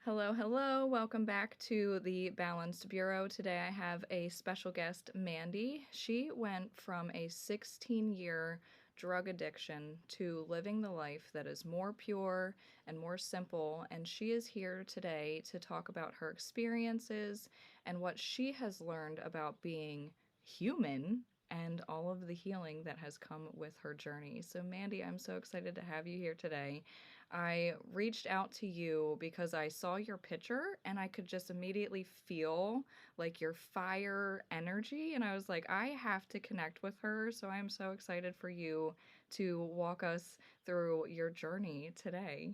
Hello, hello. Welcome back to the Balanced Bureau. Today I have a special guest, Mandy. She went from a 16-year drug addiction to living the life that is more pure and more simple. And she is here today to talk about her experiences and what she has learned about being human and all of the healing that has come with her journey. So, Mandy, I'm so excited to have you here today. I reached out to you because I saw your picture and I could just immediately feel like your fire energy. And I was like, I have to connect with her. So I'm so excited for you to walk us through your journey today.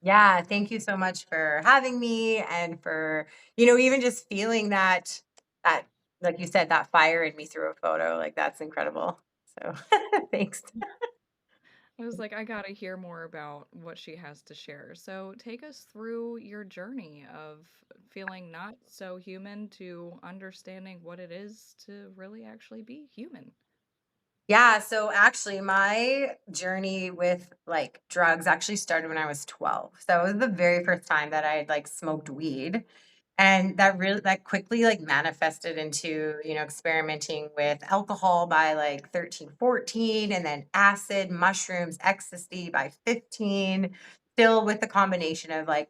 Yeah, thank you so much for having me and for, even just feeling that like you said, that fire in me through a photo. Like that's incredible. So thanks. I was like, I gotta hear more about what she has to share. So take us through your journey of feeling not so human to understanding what it is to really actually be human. Yeah, so actually my journey with like drugs actually started when I was 12. So it was the very first time that I had like smoked weed. And that quickly like manifested into, experimenting with alcohol by like 13, 14, and then acid, mushrooms, ecstasy by 15, still with the combination of like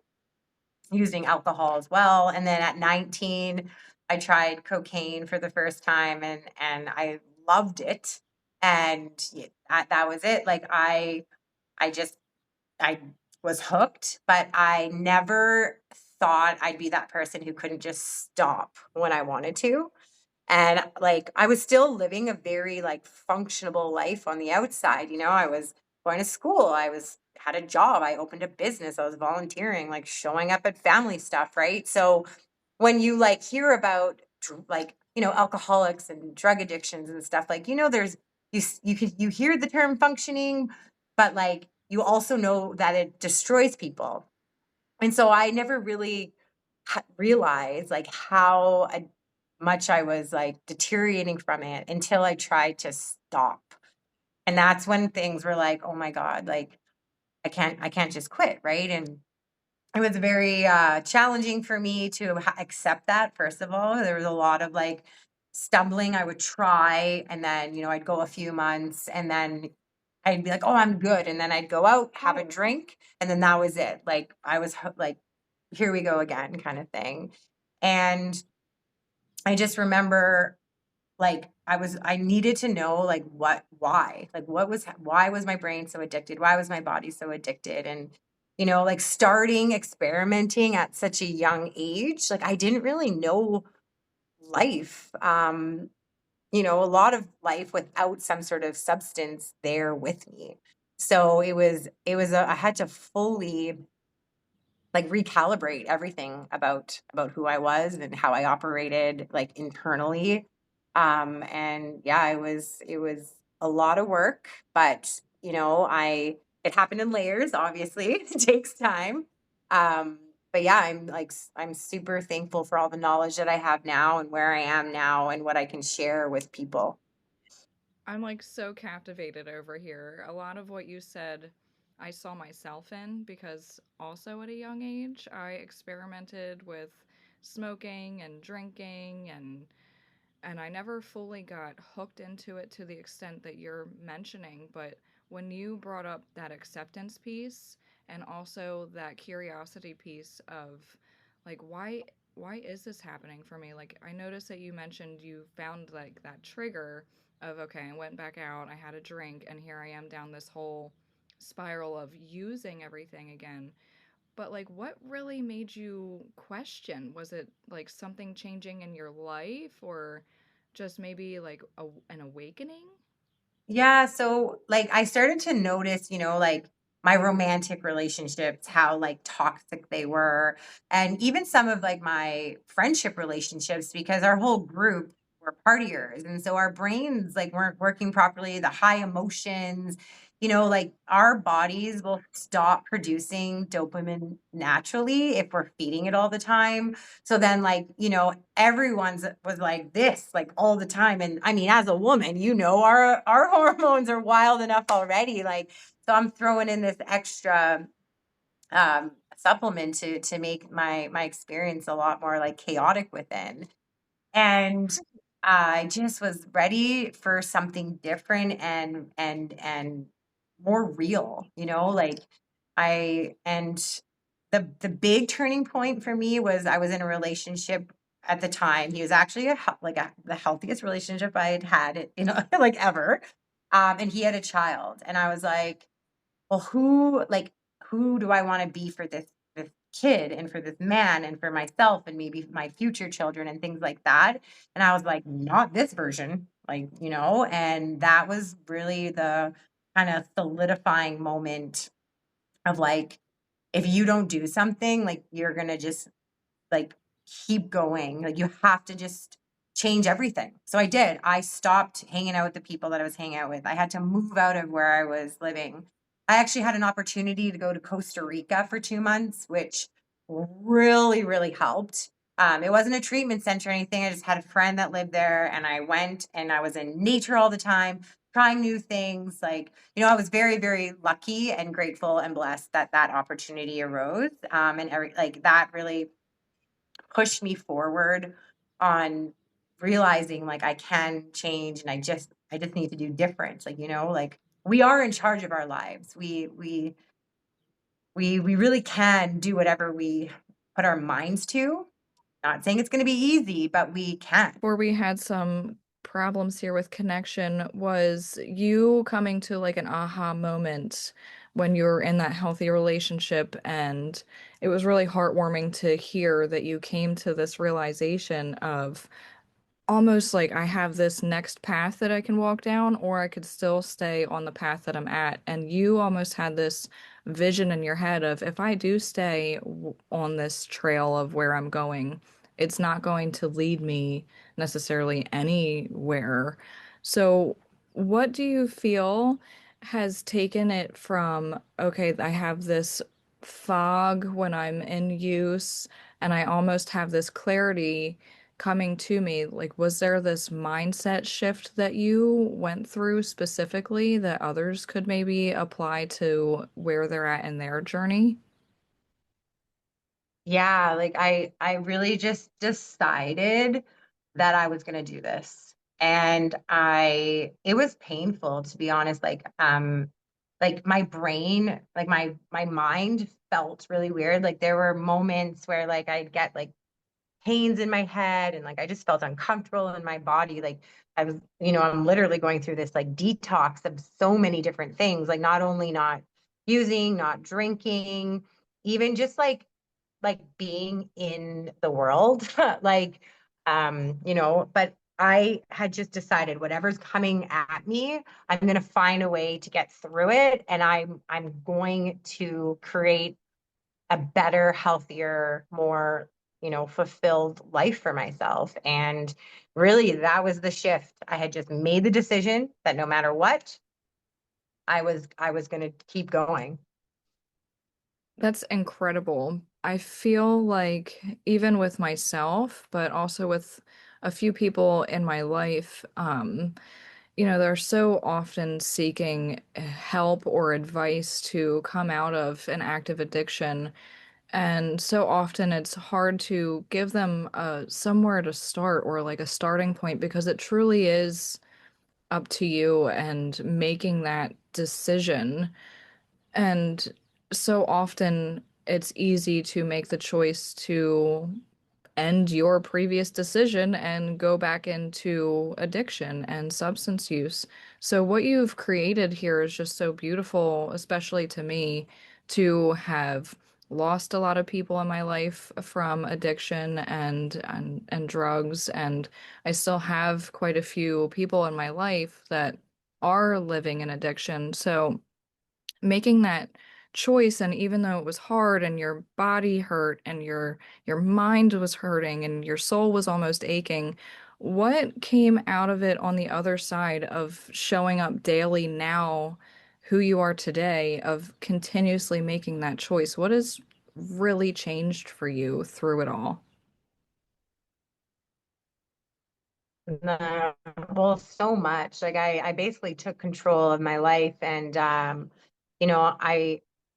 using alcohol as well. And then at 19, I tried cocaine for the first time and I loved it. And that was it. Like I just I was hooked, but I never thought I'd be that person who couldn't just stop when I wanted to. And like I was still living a very like functionable life on the outside. I was going to school, I was had a job, I opened a business, I was volunteering, like showing up at family stuff, right? So when you like hear about like, alcoholics and drug addictions and stuff, like, there's you hear the term functioning, but like you also know that it destroys people. And so I never really realized like how much I was like deteriorating from it until I tried to stop. And that's when things were like, oh my God, like I can't just quit, right? And it was very challenging for me to accept that. First of all, there was a lot of like stumbling. I would try, and then I'd go a few months, and then I'd be like, "Oh, I'm good," and then I'd go out, have a drink, and then that was it. Like I was like, "Here we go again," kind of thing. And I just remember like I needed to know like why was my brain so addicted? Why was my body so addicted? And like starting experimenting at such a young age, like I didn't really know life. A lot of life without some sort of substance there with me. So I had to fully like recalibrate everything about who I was and how I operated like internally. And yeah, it was a lot of work, but I it happened in layers, obviously. It takes time. Um, but yeah, I'm super thankful for all the knowledge that I have now and where I am now and what I can share with people. I'm like so captivated over here. A lot of what you said, I saw myself in because also at a young age, I experimented with smoking and drinking and I never fully got hooked into it to the extent that you're mentioning, but when you brought up that acceptance piece and also that curiosity piece of like why is this happening for me? Like I noticed that you mentioned you found like that trigger of okay, I went back out, I had a drink and here I am down this whole spiral of using everything again. But like what really made you question? Was it like something changing in your life or just maybe like an awakening? Yeah, so like I started to notice, like my romantic relationships, how like toxic they were, and even some of like my friendship relationships because our whole group were partiers. And so our brains like weren't working properly, the high emotions, like our bodies will stop producing dopamine naturally if we're feeding it all the time. So then like, everyone's was like this like all the time. And I mean, as a woman, our hormones are wild enough already. Like, so I'm throwing in this extra supplement to make my experience a lot more like chaotic within. And I just was ready for something different and more real, you know, like I and the big turning point for me was I was in a relationship at the time. He was actually the healthiest relationship I had had, you know, like ever. And he had a child, and I was like, well, who do I want to be for this kid and for this man and for myself and maybe my future children and things like that. And I was like, not this version, like, you know, and that was really the kind of solidifying moment of like, if you don't do something, like you're gonna just like keep going. Like you have to just change everything. So I did. I stopped hanging out with the people that I was hanging out with. I had to move out of where I was living. I actually had an opportunity to go to Costa Rica for 2 months, which really, really helped. It wasn't a treatment center or anything. I just had a friend that lived there, and I went and I was in nature all the time, trying new things. Like, you know, I was very, very lucky and grateful and blessed that that opportunity arose. And like that really pushed me forward on realizing like I can change and I just need to do different. Like, you know, like we are in charge of our lives. We really can do whatever we put our minds to. Not saying it's going to be easy, but we can. Where we had some problems here with connection was you coming to like an aha moment when you were in that healthy relationship, and it was really heartwarming to hear that you came to this realization of almost like I have this next path that I can walk down, or I could still stay on the path that I'm at. And you almost had this vision in your head of if I do stay on this trail of where I'm going, it's not going to lead me necessarily anywhere. So, what do you feel has taken it from, okay, I have this fog when I'm in use, and I almost have this clarity coming to me, like, was there this mindset shift that you went through specifically that others could maybe apply to where they're at in their journey? Yeah, like I really just decided that I was going to do this. And I it was painful to be honest, like my brain, like my mind felt really weird. Like there were moments where like I'd get like pains in my head and like I just felt uncomfortable in my body. Like I was, you know, I'm literally going through this like detox of so many different things, like not only not using, not drinking, even just like being in the world. Like you know, but I had just decided whatever's coming at me, I'm going to find a way to get through it and I'm going to create a better, healthier, more, you know, fulfilled life for myself. And really, that was the shift. I had just made the decision that no matter what, I was going to keep going. That's incredible. I feel like even with myself, but also with a few people in my life, they're so often seeking help or advice to come out of an active addiction. And so often it's hard to give them somewhere to start or like a starting point because it truly is up to you and making that decision. And so often it's easy to make the choice to end your previous decision and go back into addiction and substance use. So, what you've created here is just so beautiful, especially to me, to have lost a lot of people in my life from addiction and drugs, and I still have quite a few people in my life that are living in addiction. So, making that choice, and even though it was hard and your body hurt and your mind was hurting and your soul was almost aching, what came out of it on the other side of showing up daily now, who you are today, of continuously making that choice? What has really changed for you through it all? Well, so much. Like I basically took control of my life and you know,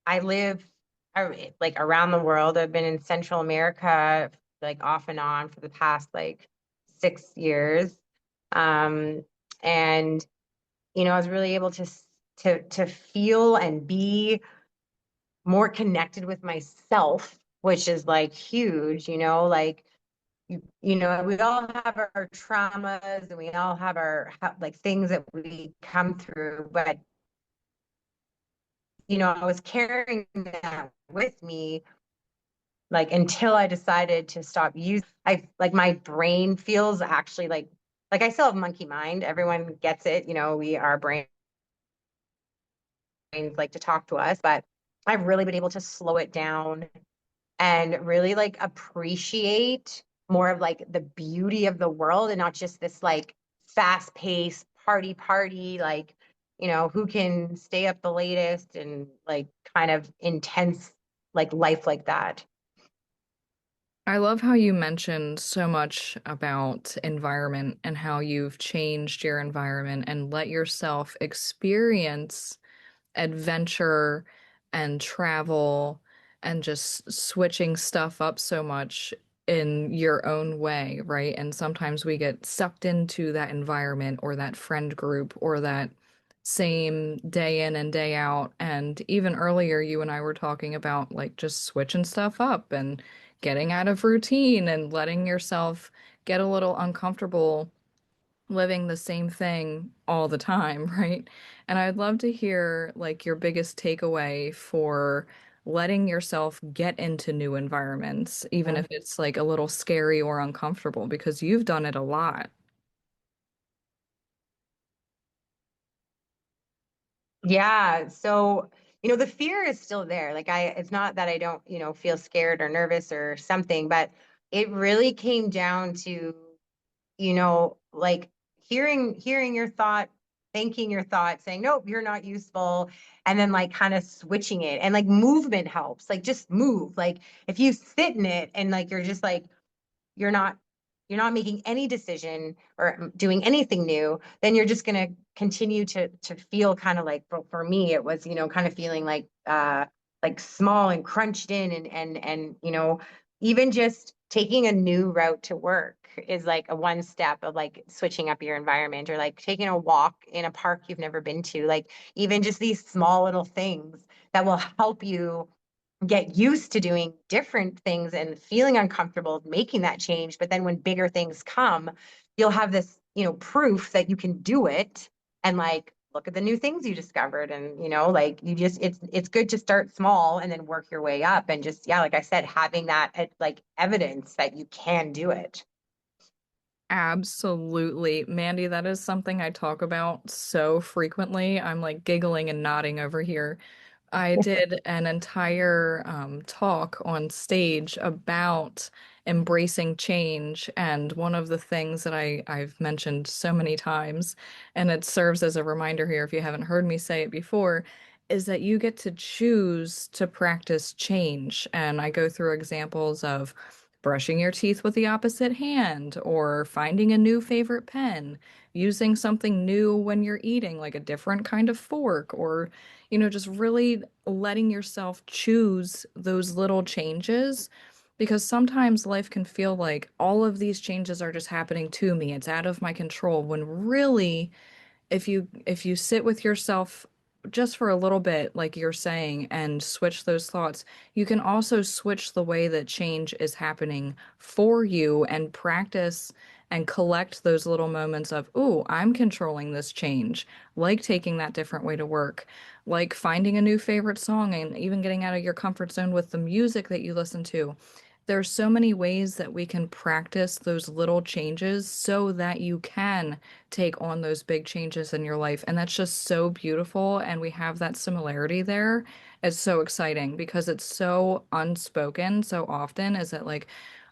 I live like around the world. I've been in Central America like off and on for the past like 6 years. Um, and I was really able to feel and be more connected with myself, which is like huge, like we all have our traumas and we all have our like things that we come through, but I was carrying that with me like until I decided to stop using. I like my brain feels actually like I still have monkey mind. Everyone gets it, we our brains like to talk to us, but I've really been able to slow it down and really like appreciate more of like the beauty of the world and not just this like fast paced party like who can stay up the latest and like kind of intense like life like that. I love how you mentioned so much about environment and how you've changed your environment and let yourself experience adventure and travel and just switching stuff up so much in your own way, right? And sometimes we get sucked into that environment or that friend group or that same day in and day out. And even earlier, you and I were talking about like just switching stuff up and getting out of routine and letting yourself get a little uncomfortable living the same thing all the time, right? And I'd love to hear like your biggest takeaway for letting yourself get into new environments, even if it's like a little scary or uncomfortable, because you've done it a lot. Yeah. So, the fear is still there. Like it's not that I don't, feel scared or nervous or something, but it really came down to, like hearing your thought, thinking your thought, saying, nope, you're not useful. And then like kind of switching it. And like movement helps. Like just move. Like if you sit in it and like you're just like you're not you're not making any decision or doing anything new, then you're just going to continue to feel kind of like for me it was kind of feeling like small and crunched in and even just taking a new route to work is like a one step of like switching up your environment or like taking a walk in a park you've never been to, like even just these small little things that will help you get used to doing different things and feeling uncomfortable making that change. But then when bigger things come, you'll have this, proof that you can do it and like look at the new things you discovered. And, like you just it's good to start small and then work your way up. And just, yeah, like I said, having that like evidence that you can do it. Absolutely. Mandy, that is something I talk about so frequently. I'm like giggling and nodding over here. I did an entire talk on stage about embracing change. And one of the things that I've mentioned so many times, and it serves as a reminder here if you haven't heard me say it before, is that you get to choose to practice change. And I go through examples of brushing your teeth with the opposite hand, or finding a new favorite pen, using something new when you're eating, like a different kind of fork, or just really letting yourself choose those little changes because sometimes life can feel like all of these changes are just happening to me. It's out of my control when really if you sit with yourself just for a little bit, like you're saying, and switch those thoughts, you can also switch the way that change is happening for you and practice and collect those little moments of, ooh, I'm controlling this change, like taking that different way to work, like finding a new favorite song and even getting out of your comfort zone with the music that you listen to. There's so many ways that we can practice those little changes so that you can take on those big changes in your life. And that's just so beautiful. And we have that similarity there. It's so exciting because it's so unspoken so often. Is it like,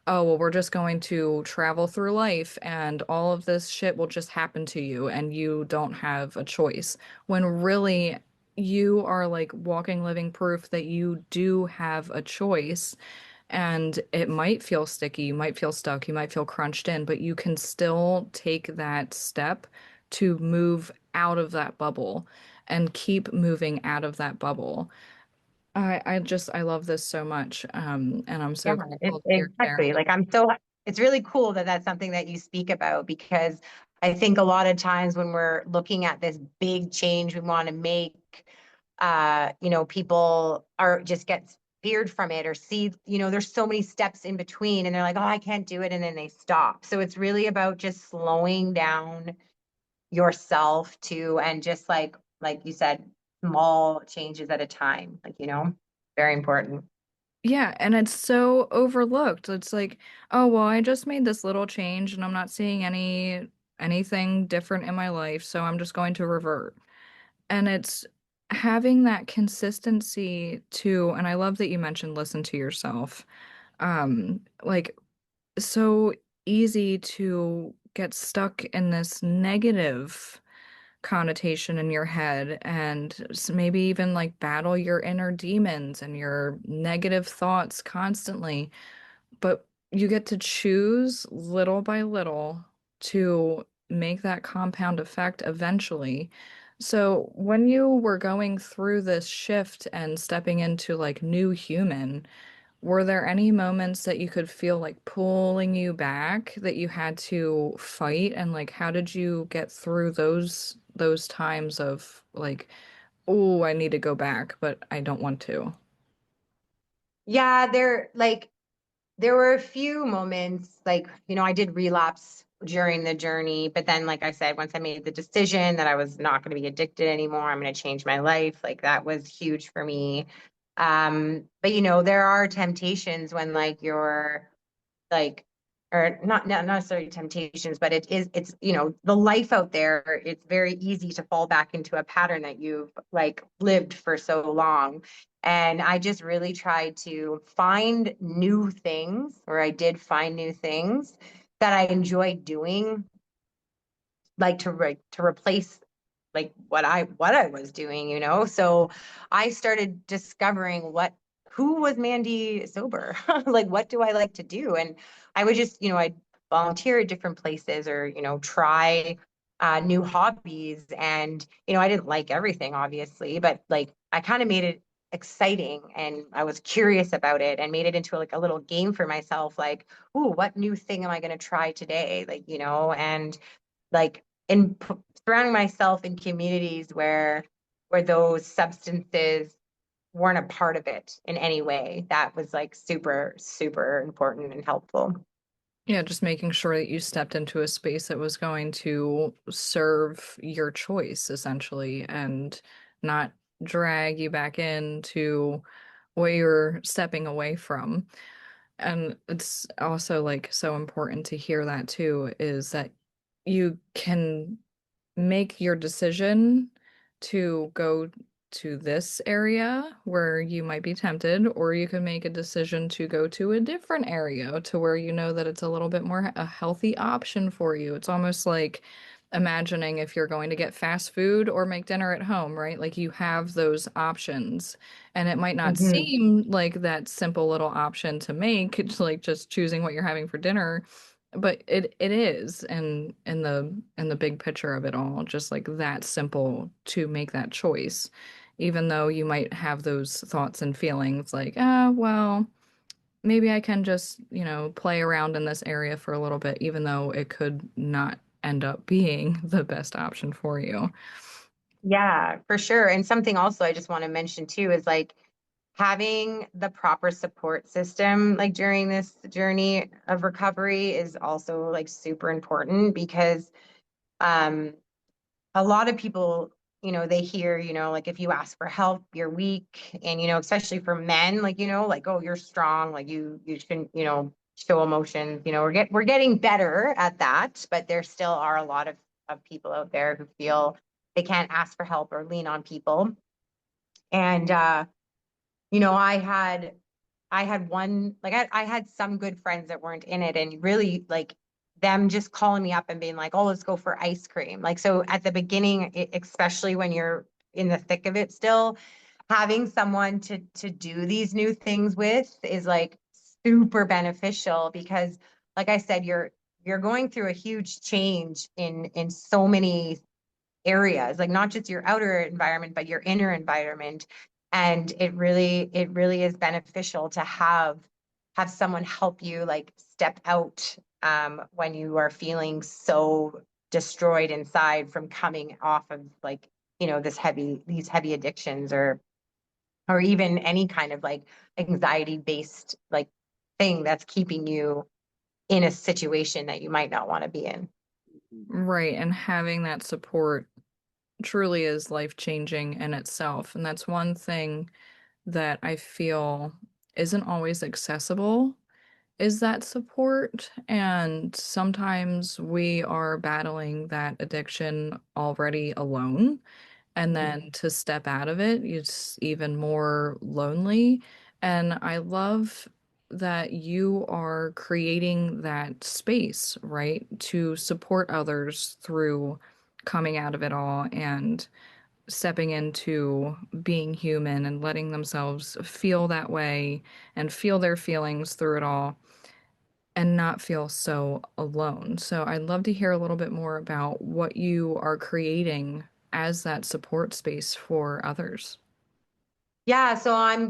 oh, well, we're just going to travel through life and all of this shit will just happen to you and you don't have a choice. When really, you are like walking living proof that you do have a choice and it might feel sticky, you might feel stuck, you might feel crunched in, but you can still take that step to move out of that bubble and keep moving out of that bubble. I love this so much. And I'm Yeah, so grateful that you're exactly. sharing. Like I'm so, it's really cool that that's something that you speak about because I think a lot of times when we're looking at this big change we want to make, people are just get feared from it or see, there's so many steps in between and they're like, oh, I can't do it. And then they stop. So it's really about just slowing down yourself too, and just like you said, small changes at a time, very important. Yeah, and it's so overlooked. It's like, oh, well, I just made this little change and I'm not seeing anything different in my life, so I'm just going to revert. And it's having that consistency too, and I love that you mentioned listen to yourself. Like so easy to get stuck in this negative connotation in your head and maybe even like battle your inner demons and your negative thoughts constantly. But you get to choose little by little to make that compound effect eventually. So when you were going through this shift and stepping into like new human, were there any moments that you could feel like pulling you back that you had to fight? And like, how did you get through those times of like, oh, I need to go back, but I don't want to? Yeah, there were a few moments like, I did relapse during the journey, but then like I said, once I made the decision that I was not going to be addicted anymore, I'm going to change my life, like that was huge for me. But there are temptations when like you're like, or not necessarily temptations, but it's the life out there, it's very easy to fall back into a pattern that you've like lived for so long. And I just really tried to find new things, or I did find new things that I enjoyed doing, like to replace like what I was doing, So I started discovering who was Mandy sober? Like what do I like to do? And I would just, I'd volunteer at different places or, try new hobbies. And, I didn't like everything, obviously, but like I kind of made it exciting and I was curious about it and made it into like a little game for myself, like, ooh, what new thing am I going to try today? Like, and like surrounding myself in communities where those substances weren't a part of it in any way. That was like super, super important and helpful. Yeah, just making sure that you stepped into a space that was going to serve your choice essentially and not drag you back into what you're stepping away from. And it's also like so important to hear that too, is that you can make your decision to go to this area where you might be tempted, or you can make a decision to go to a different area to where you know that it's a little bit more a healthy option for you. It's almost like imagining if you're going to get fast food or make dinner at home, right? Like you have those options, and it might not Hmm. seem like that simple little option to make, it's like just choosing what you're having for dinner, but it is in the big picture of it all, just like that simple to make that choice, even though you might have those thoughts and feelings like, ah, well, maybe I can just, play around in this area for a little bit, even though it could not end up being the best option for you. Yeah, for sure. And something also I just want to mention too is like having the proper support system like during this journey of recovery is also like super important because um a lot of people, they hear, like if you ask for help, you're weak. And, especially for men, like, like, oh, you're strong, like you shouldn't, show emotions. We're getting better at that, but there still are a lot of people out there who feel they can't ask for help or lean on people. And I had one, like I had some good friends that weren't in it and really like them just calling me up and being like, oh, let's go for ice cream. Like, so at the beginning, especially when you're in the thick of it still, having someone to do these new things with is like super beneficial because like I said, you're going through a huge change in so many areas, like not just your outer environment, but your inner environment. And it really is beneficial to have someone help you like step out when you are feeling so destroyed inside from coming off of like, these heavy addictions, or even any kind of like anxiety based like thing that's keeping you in a situation that you might not want to be in. Right, and having that support truly is life-changing in itself. And that's one thing that I feel isn't always accessible is that support. And sometimes we are battling that addiction already alone. And then to step out of it, it's even more lonely. And I love that you are creating that space, right, to support others through coming out of it all and stepping into being human and letting themselves feel that way and feel their feelings through it all and not feel so alone. So I'd love to hear a little bit more about what you are creating as that support space for others. Yeah, so I'm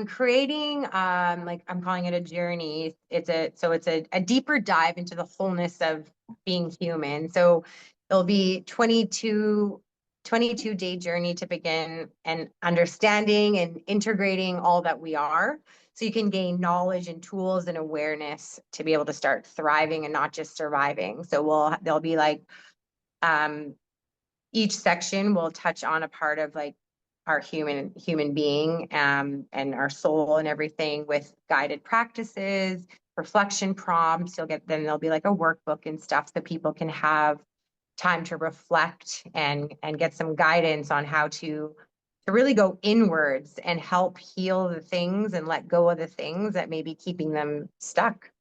creating like I'm calling it a journey. It's a deeper dive into the wholeness of being human. So it'll be 22 day journey to begin and understanding and integrating all that we are. So you can gain knowledge and tools and awareness to be able to start thriving and not just surviving. So there'll be like um each section will touch on a part of like our human being, and our soul and everything, with guided practices, reflection prompts. Then there'll be like a workbook and stuff so people can have time to reflect and get some guidance on how to really go inwards and help heal the things and let go of the things that may be keeping them stuck.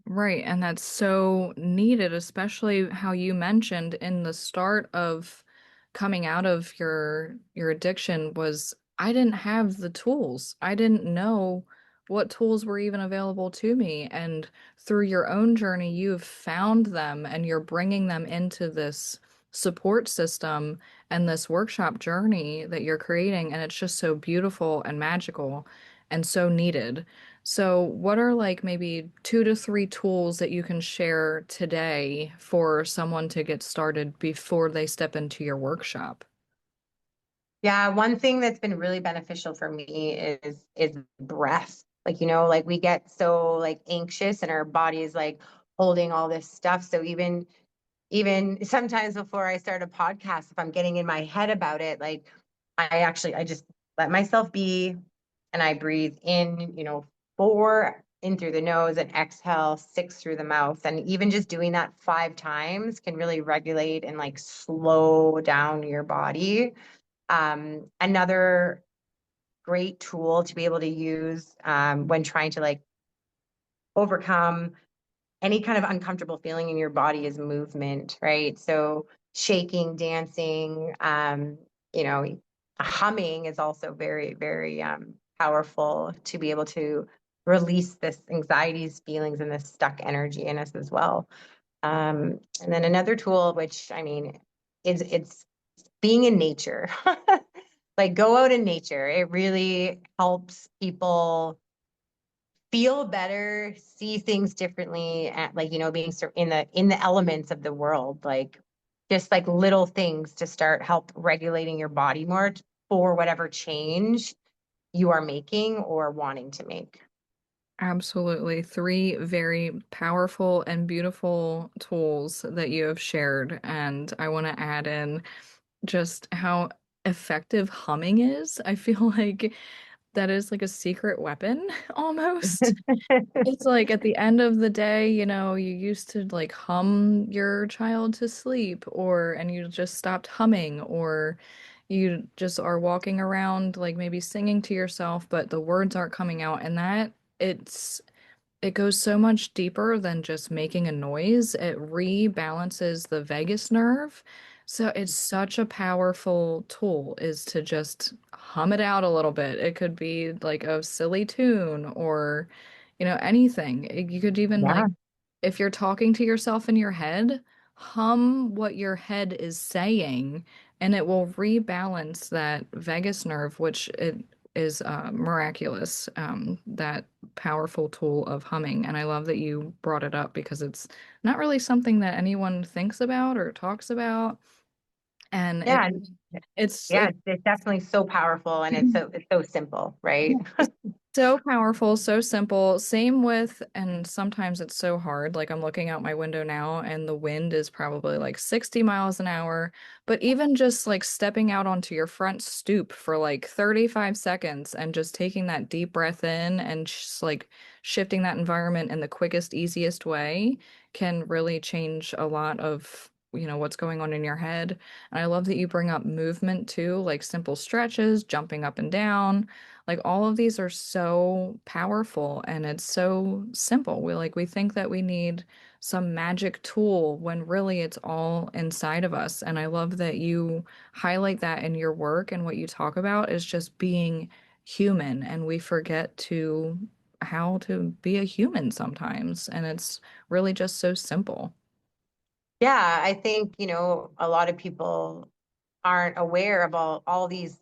Right, and that's so needed, especially how you mentioned in the start of coming out of your addiction was I didn't have the tools. I didn't know what tools were even available to me. And through your own journey, you've found them and you're bringing them into this support system and this workshop journey that you're creating. And it's just so beautiful and magical and so needed. So, what are like maybe 2 to 3 tools that you can share today for someone to get started before they step into your workshop? Yeah, one thing that's been really beneficial for me is breath. Like, like we get so like anxious and our body is like holding all this stuff. So even sometimes before I start a podcast, if I'm getting in my head about it, like I just let myself be, and I breathe in, 4 in through the nose and exhale 6 through the mouth. And even just doing that 5 times can really regulate and like slow down your body. Another great tool to be able to use when trying to like overcome any kind of uncomfortable feeling in your body is movement, right? So shaking, dancing, humming is also very, very powerful to be able to release this anxieties, feelings, and this stuck energy in us as well. And then another tool, which I mean, it's being in nature. Like go out in nature. It really helps people feel better, see things differently, at like, being in the elements of the world, like just like little things to start help regulating your body more for whatever change you are making or wanting to make. Absolutely. 3 very powerful and beautiful tools that you have shared. And I want to add in just how effective humming is. I feel like that is like a secret weapon almost. It's like at the end of the day, you used to like hum your child to sleep and you just stopped humming or you just are walking around like maybe singing to yourself, but the words aren't coming out and it's it goes so much deeper than just making a noise. It rebalances the vagus nerve. So it's such a powerful tool is to just hum it out a little bit. It could be like a silly tune or, anything. You could even Yeah. like, if you're talking to yourself in your head, hum what your head is saying and it will rebalance that vagus nerve, which it is miraculous, that powerful tool of humming. And I love that you brought it up because it's not really something that anyone thinks about or talks about. And Yeah, it's yeah, it's definitely so powerful, and it's so simple, right? so powerful, so simple. Same with, and sometimes it's so hard. Like I'm looking out my window now and the wind is probably like 60 miles an hour. But even just like stepping out onto your front stoop for like 35 seconds and just taking that deep breath in and just like shifting that environment in the quickest, easiest way can really change a lot of, what's going on in your head. And I love that you bring up movement too, like simple stretches, jumping up and down. Like all of these are so powerful and it's so simple. We think that we need some magic tool when really it's all inside of us. And I love that you highlight that in your work, and what you talk about is just being human, and we forget to how to be a human sometimes, and it's really just so simple. Yeah, I think, a lot of people aren't aware of all these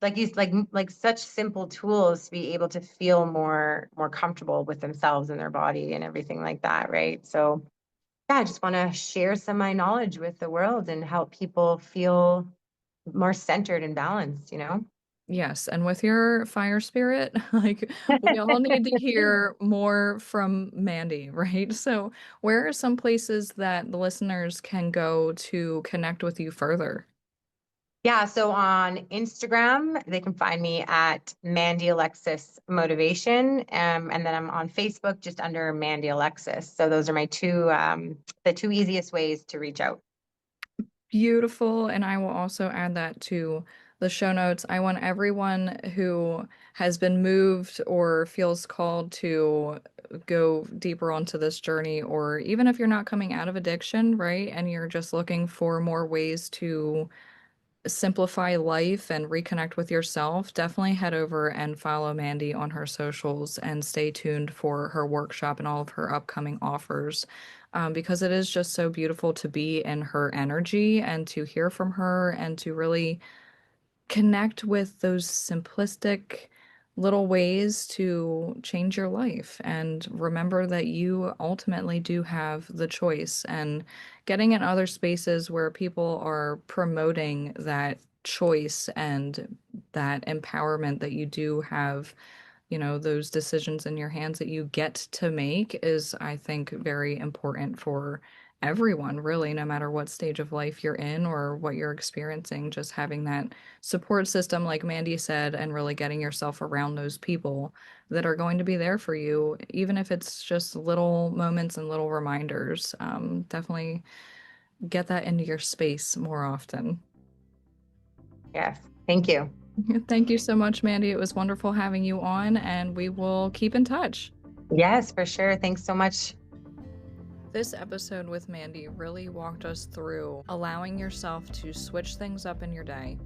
like such simple tools to be able to feel more comfortable with themselves and their body and everything like that, right? So yeah, I just want to share some of my knowledge with the world and help people feel more centered and balanced. Yes, and with your fire spirit, like we all need to hear more from Mandy, right? So, where are some places that the listeners can go to connect with you further? Yeah, so on Instagram, they can find me at Mandy Alexis Motivation, and then I'm on Facebook just under Mandy Alexis. So those are my the two easiest ways to reach out. Beautiful. And I will also add that to the show notes. I want everyone who has been moved or feels called to go deeper onto this journey, or even if you're not coming out of addiction, right? And you're just looking for more ways to simplify life and reconnect with yourself, definitely head over and follow Mandy on her socials and stay tuned for her workshop and all of her upcoming offers. Because it is just so beautiful to be in her energy and to hear from her and to really connect with those simplistic little ways to change your life, and remember that you ultimately do have the choice. And getting in other spaces where people are promoting that choice and that empowerment that you do have, those decisions in your hands that you get to make is, I think, very important for everyone, really, no matter what stage of life you're in or what you're experiencing. Just having that support system, like Mandy said, and really getting yourself around those people that are going to be there for you, even if it's just little moments and little reminders. Definitely get that into your space more often. Yes. Thank you. Thank you so much, Mandy. It was wonderful having you on, and we will keep in touch. Yes, for sure. Thanks so much. This episode with Mandy really walked us through allowing yourself to switch things up in your day,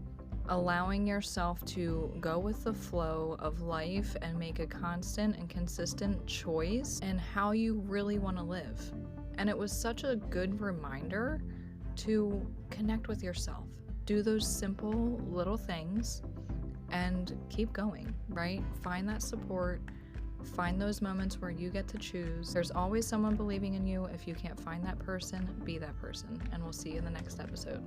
allowing yourself to go with the flow of life and make a constant and consistent choice in how you really want to live. And it was such a good reminder to connect with yourself. Do those simple little things and keep going, right? Find that support. Find those moments where you get to choose. There's always someone believing in you. If you can't find that person, be that person. And we'll see you in the next episode.